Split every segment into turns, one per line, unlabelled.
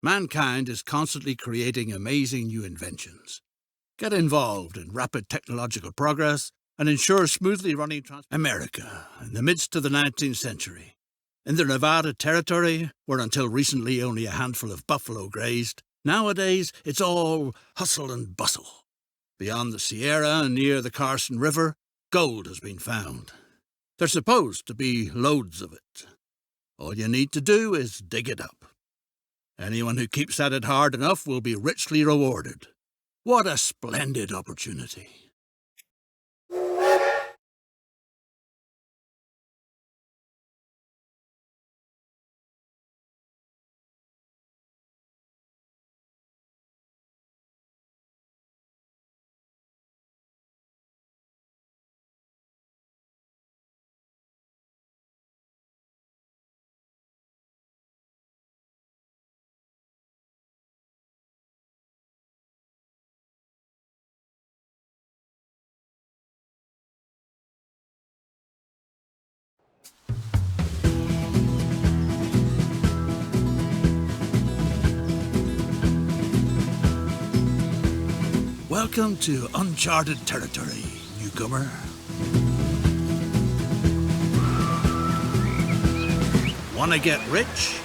Mankind is constantly creating amazing new inventions. Get involved in rapid technological progress and ensure smoothly running America, in the midst of the 19th century. In the Nevada Territory, where until recently only a handful of buffalo grazed, nowadays it's all hustle and bustle. Beyond the Sierra and near the Carson River, gold has been found. There's supposed to be loads of it. All you need to do is dig it up. Anyone who keeps at it hard enough will be richly rewarded. What a splendid opportunity. Welcome to uncharted territory, newcomer. Want to get rich?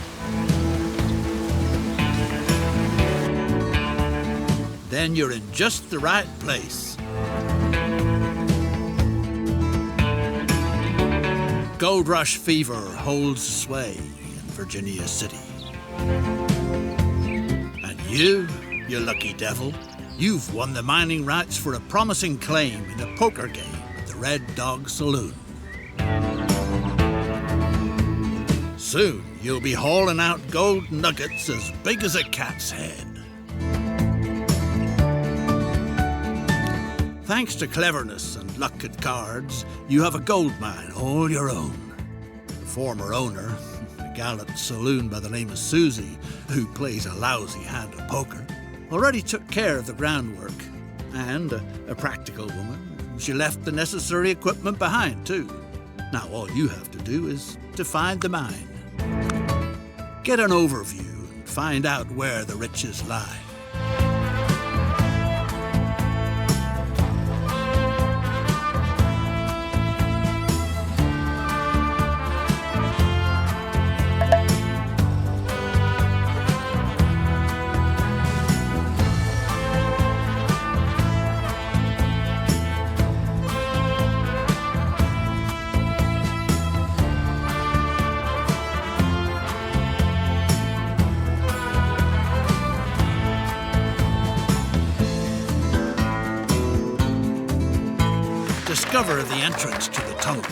Then you're in just the right place. Gold rush fever holds sway in Virginia City. And you lucky devil, you've won the mining rights for a promising claim in a poker game at the Red Dog Saloon. Soon, you'll be hauling out gold nuggets as big as a cat's head. Thanks to cleverness and luck at cards, you have a gold mine all your own. The former owner, a gallant saloon by the name of Susie, who plays a lousy hand of poker, already took care of the groundwork. And a practical woman, she left the necessary equipment behind, too. Now all you have to do is to find the mine. Get an overview and find out where the riches lie. Discover the entrance to the tunnel.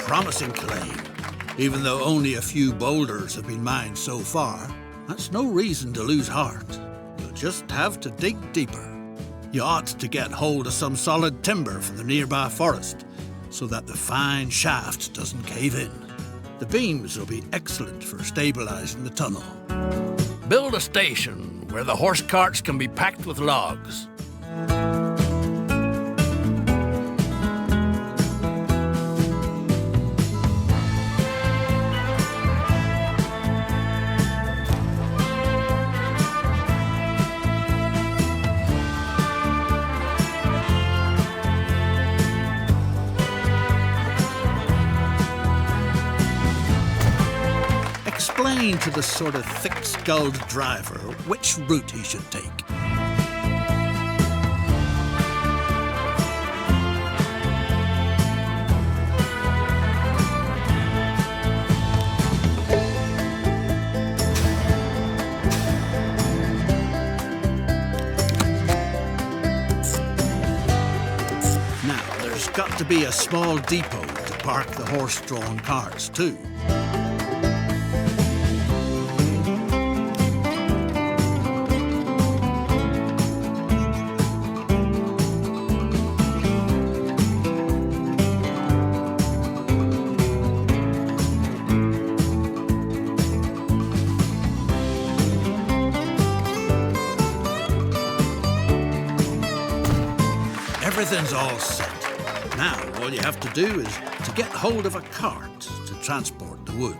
Promising claim. Even though only a few boulders have been mined so far, that's no reason to lose heart. You'll just have to dig deeper. You ought to get hold of some solid timber from the nearby forest so that the fine shaft doesn't cave in. The beams will be excellent for stabilizing the tunnel. Build a station where the horse carts can be packed with logs. Explain to the sort of thick-skulled driver which route he should take. Now, there's got to be a small depot to park the horse-drawn carts too. Everything's all set. Now, all you have to do is to get hold of a cart to transport the wood.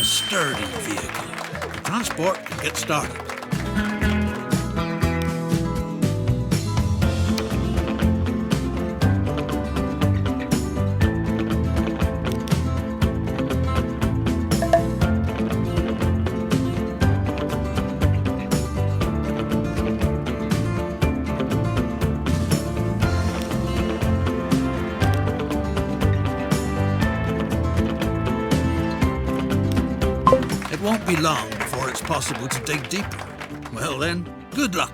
Sturdy vehicle. The transport can get started. It won't be long before it's possible to dig deeper. Well then, good luck.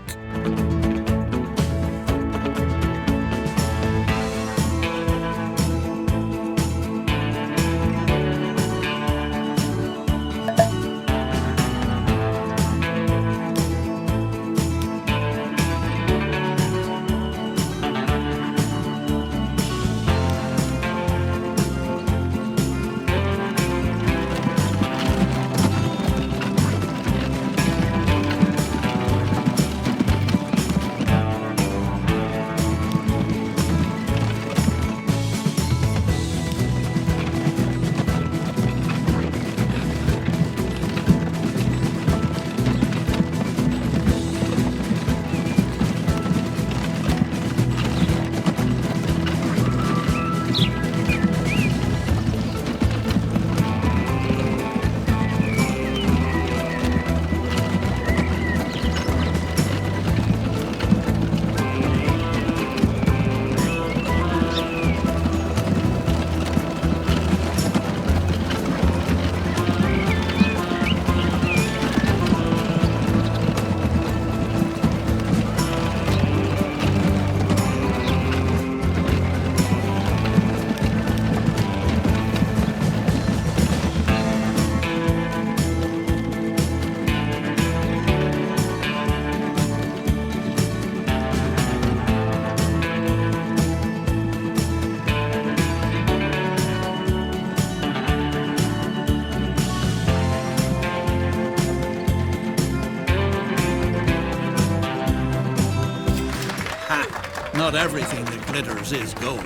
Not everything that glitters is gold.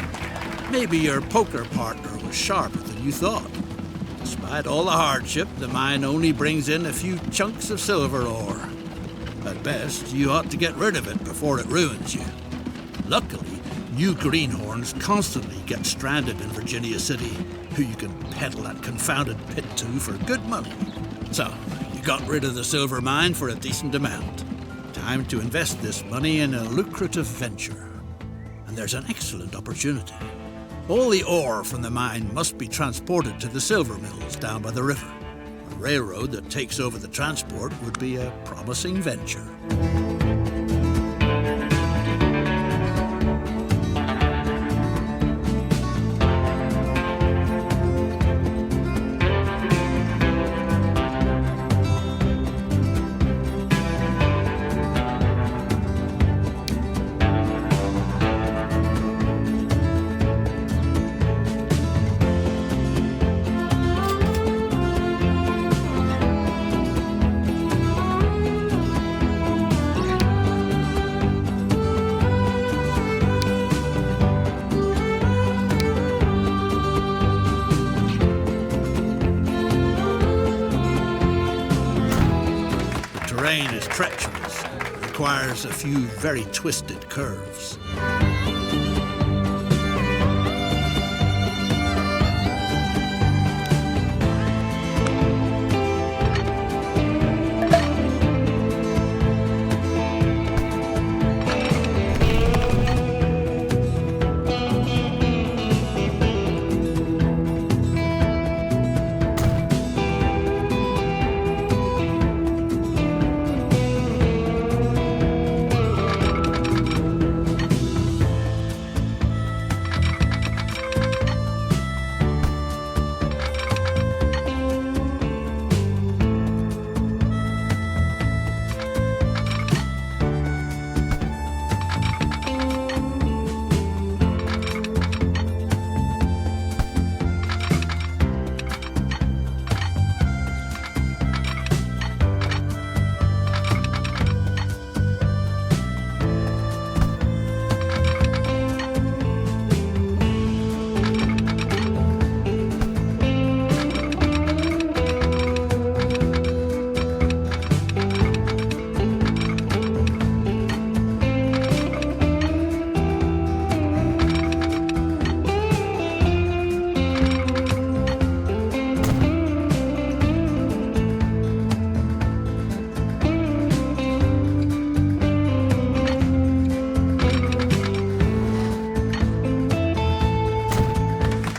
Maybe your poker partner was sharper than you thought. Despite all the hardship, the mine only brings in a few chunks of silver ore. At best, you ought to get rid of it before it ruins you. Luckily, you greenhorns constantly get stranded in Virginia City, who you can peddle that confounded pit to for good money. So, you got rid of the silver mine for a decent amount. Time to invest this money in a lucrative venture. And there's an excellent opportunity. All the ore from the mine must be transported to the silver mills down by the river. A railroad that takes over the transport would be a promising venture. terrain is treacherous and requires a few very twisted curves.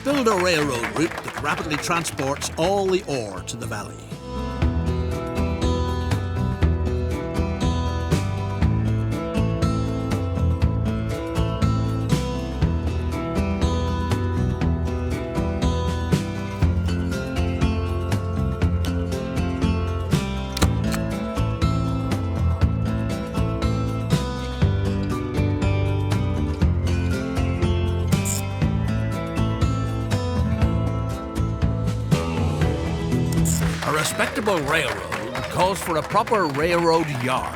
Build a railroad route that rapidly transports all the ore to the valley. A respectable railroad calls for a proper railroad yard.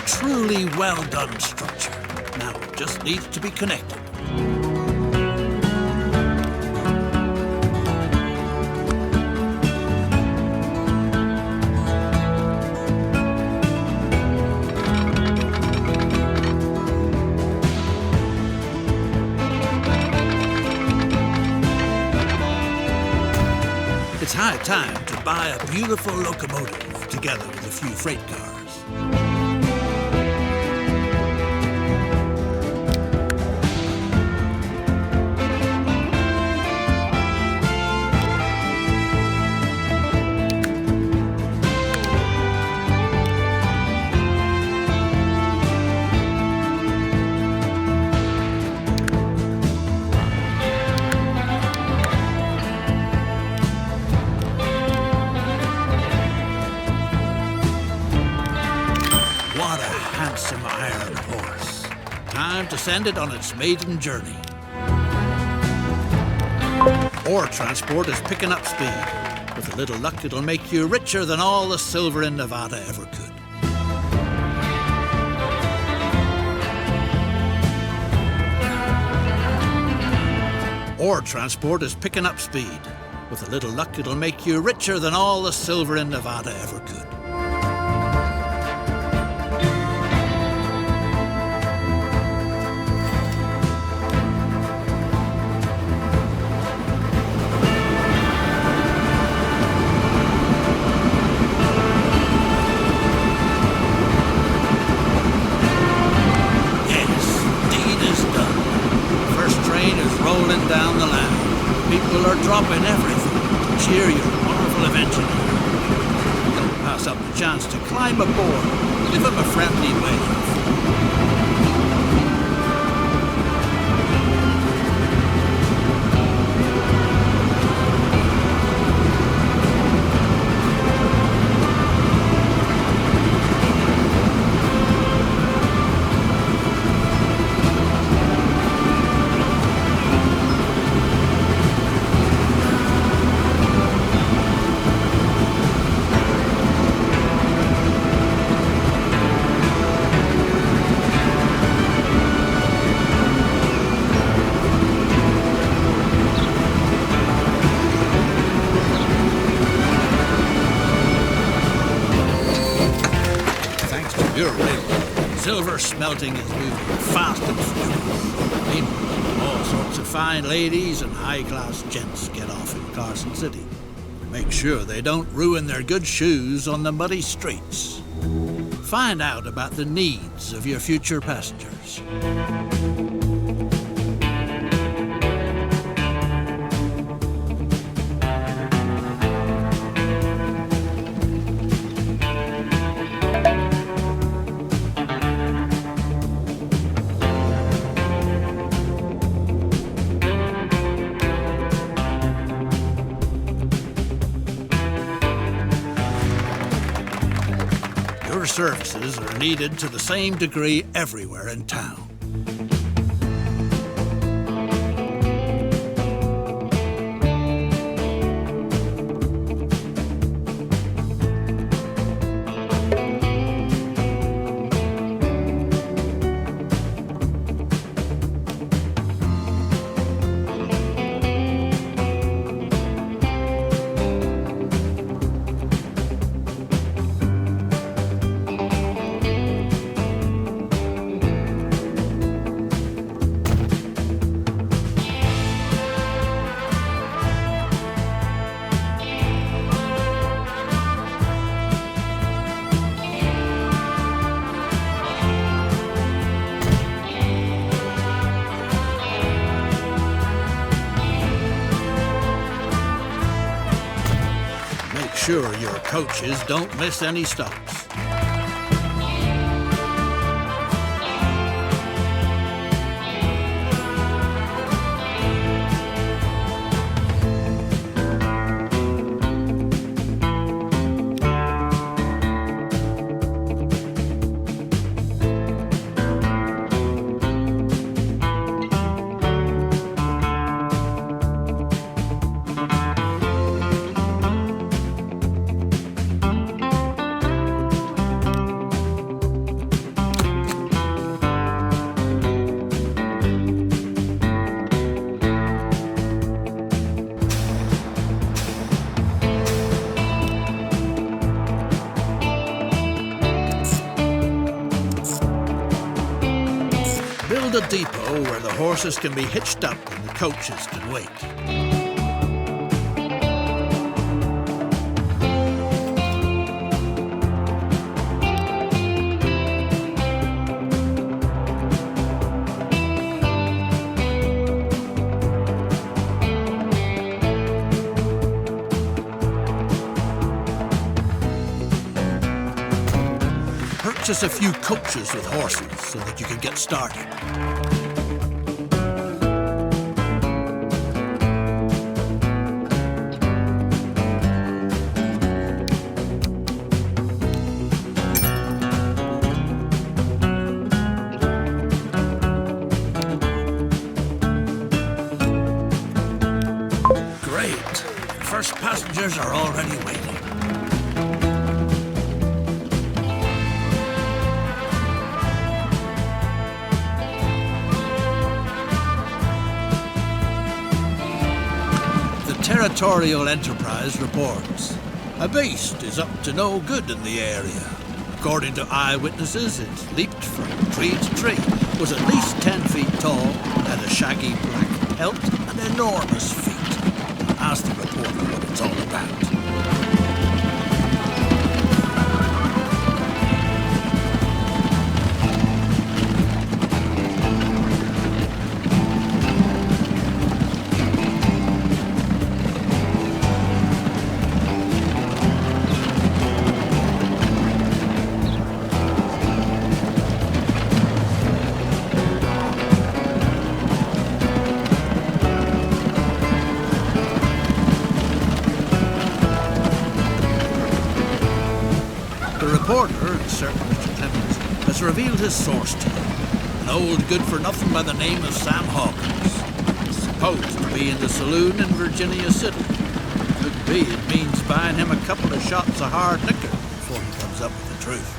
Truly well done structure. Now it just needs to be connected. It's high time to buy a beautiful locomotive together with a few freight cars. What a handsome iron horse. Time to send it on its maiden journey. Ore transport is picking up speed. With a little luck, it'll make you richer than all the silver in Nevada ever could. Ore transport is picking up speed. With a little luck, it'll make you richer than all the silver in Nevada ever could. Rolling down the line. People are dropping everything to cheer your marvel of engineering. Don't pass up the chance to climb aboard. Give them a friendly wave. silver smelting is moving fast and furious. Meanwhile, all sorts of fine ladies and high-class gents get off in Carson City. Make sure they don't ruin their good shoes on the muddy streets. Find out about the needs of your future passengers. Your services are needed to the same degree everywhere in town. Make sure your coaches don't miss any stops. Build a depot where the horses can be hitched up and the coaches can wait. Purchase a few coaches with horses so that you can get started. Great! First passengers are already waiting. Territorial Enterprise reports. A beast is up to no good in the area. According to eyewitnesses, it leaped from tree to tree, was at least 10 feet tall, had a shaggy black pelt and enormous feet. Ask the reporter what it's all about. The reporter, Sir Richard Clemens, has revealed his source to him, an old good-for-nothing by the name of Sam Hawkins, supposed to be in the saloon in Virginia City. Could be it means buying him a couple of shots of hard liquor before he comes up with the truth.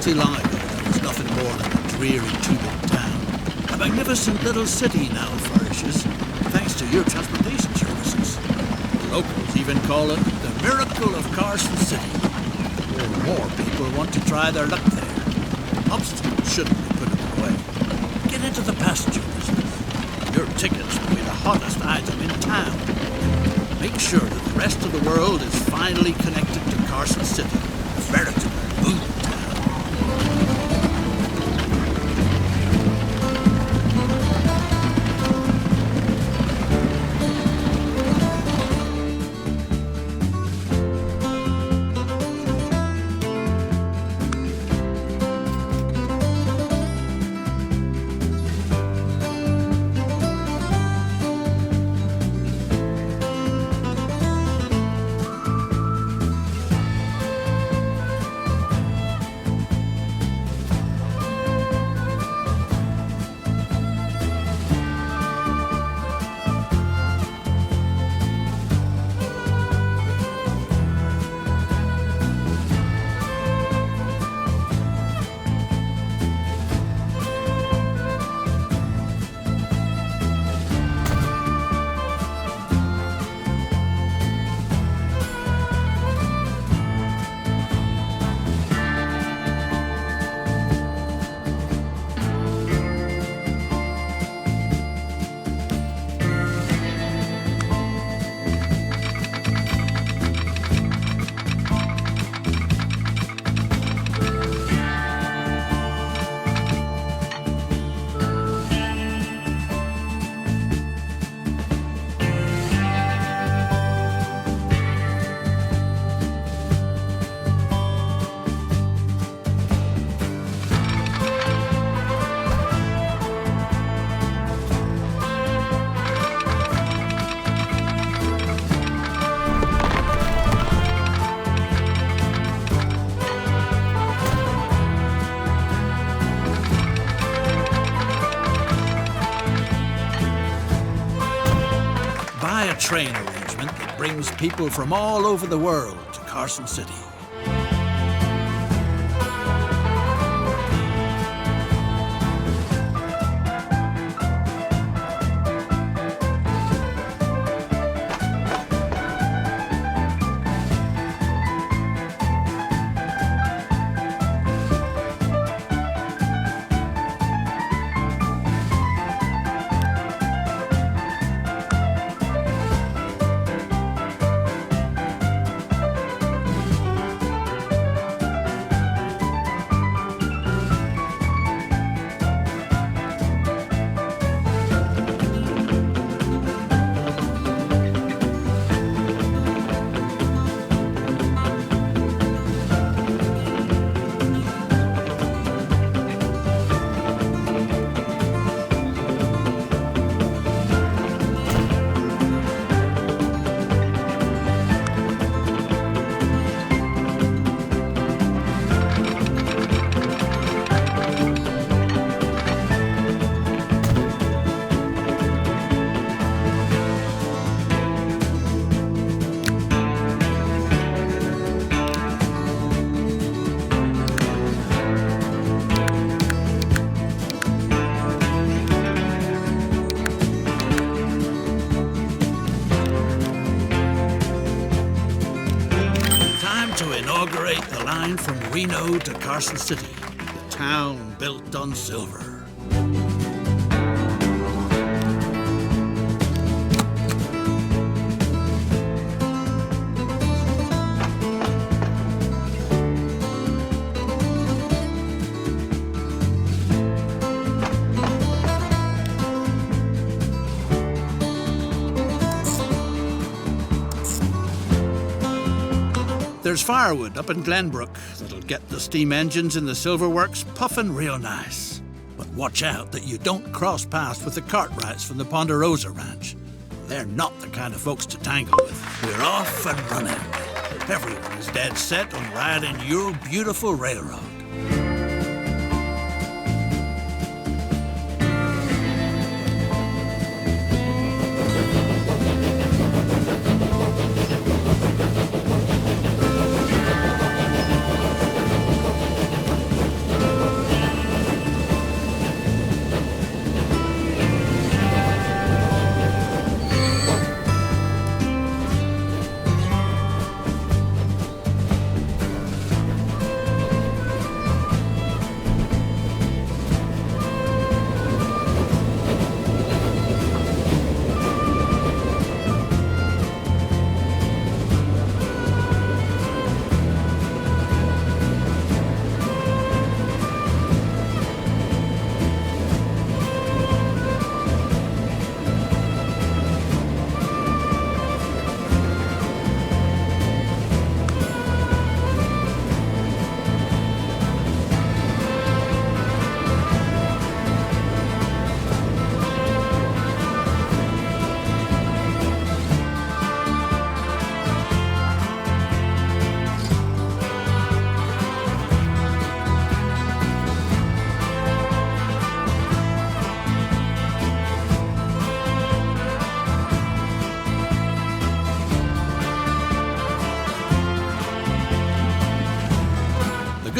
see long ago that was nothing more than a dreary two-bit town. A magnificent little city now flourishes, thanks to your transportation services. The locals even call it the miracle of Carson City. More people want to try their luck there. Obstacles shouldn't be put in the way. Get into the passenger business. Your tickets will be the hottest item in town. Make sure that the rest of the world is finally connected to Carson City, a veritable moon town. Buy a train arrangement that brings people from all over the world to Carson City. To inaugurate the line from Reno to Carson City, the town built on silver. There's firewood up in Glenbrook that'll get the steam engines in the silver works puffing real nice. But watch out that you don't cross paths with the Cartwrights from the Ponderosa Ranch. They're not the kind of folks to tangle with. We're off and running. Everyone is dead set on riding your beautiful railroad.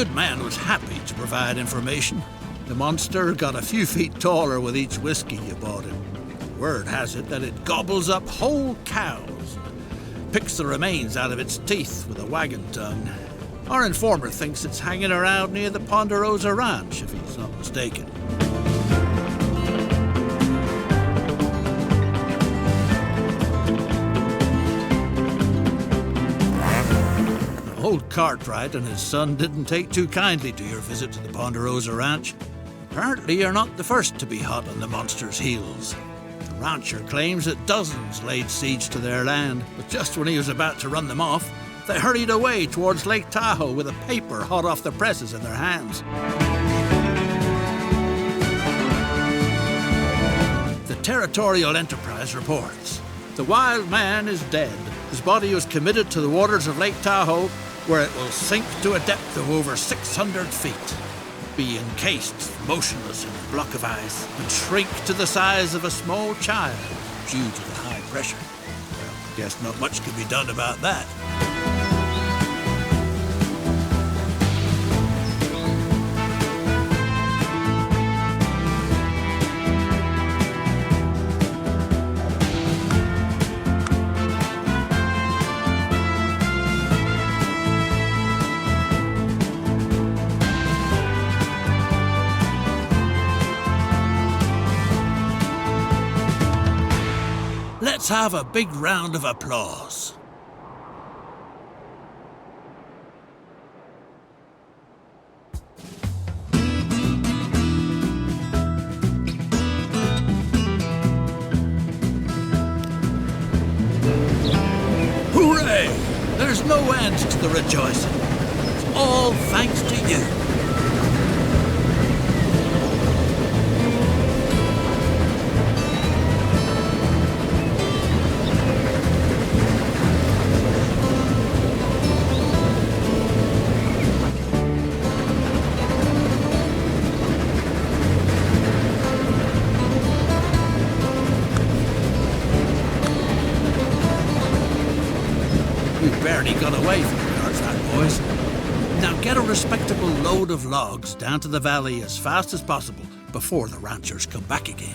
good man was happy to provide information. The monster got a few feet taller with each whiskey you bought him. Word has it that it gobbles up whole cows, picks the remains out of its teeth with a wagon tongue. Our informer thinks it's hanging around near the Ponderosa Ranch, if he's not mistaken. Old Cartwright and his son didn't take too kindly to your visit to the Ponderosa Ranch. Apparently you're not the first to be hot on the monster's heels. The rancher claims that dozens laid siege to their land, but just when he was about to run them off, they hurried away towards Lake Tahoe with a paper hot off the presses in their hands. The Territorial Enterprise reports, the wild man is dead. His body was committed to the waters of Lake Tahoe, where it will sink to a depth of over 600 feet, be encased motionless in a block of ice, and shrink to the size of a small child due to the high pressure. Well, I guess not much can be done about that. Let's have a big round of applause. Hooray! There's no end to the rejoicing. It's all thanks to you. We've barely got away from the Cartwright boys. Now get a respectable load of logs down to the valley as fast as possible before the ranchers come back again.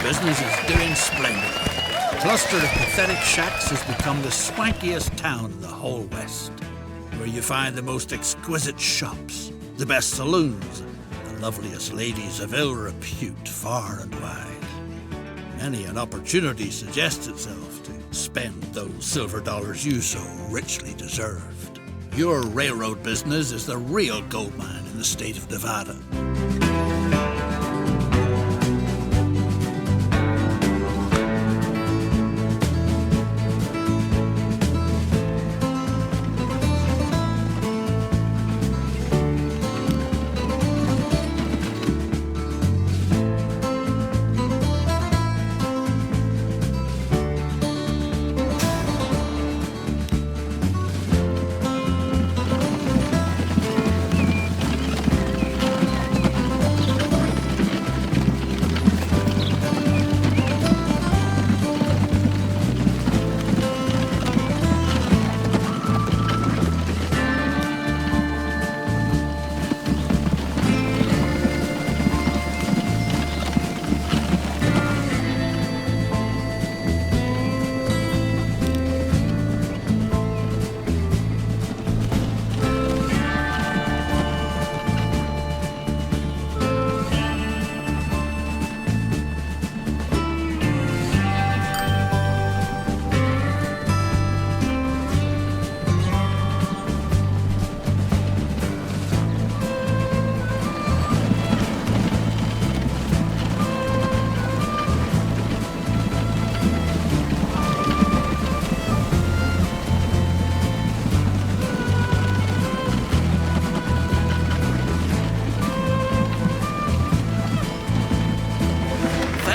business is doing splendidly. The cluster of pathetic shacks has become the swankiest town in the whole West, where you find the most exquisite shops, the best saloons, the loveliest ladies of ill repute far and wide. Many an opportunity suggests itself to spend those silver dollars you so richly deserved. Your railroad business is the real gold mine in the state of Nevada.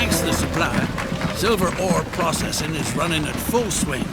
Thanks to the supply, silver ore processing is running at full swing.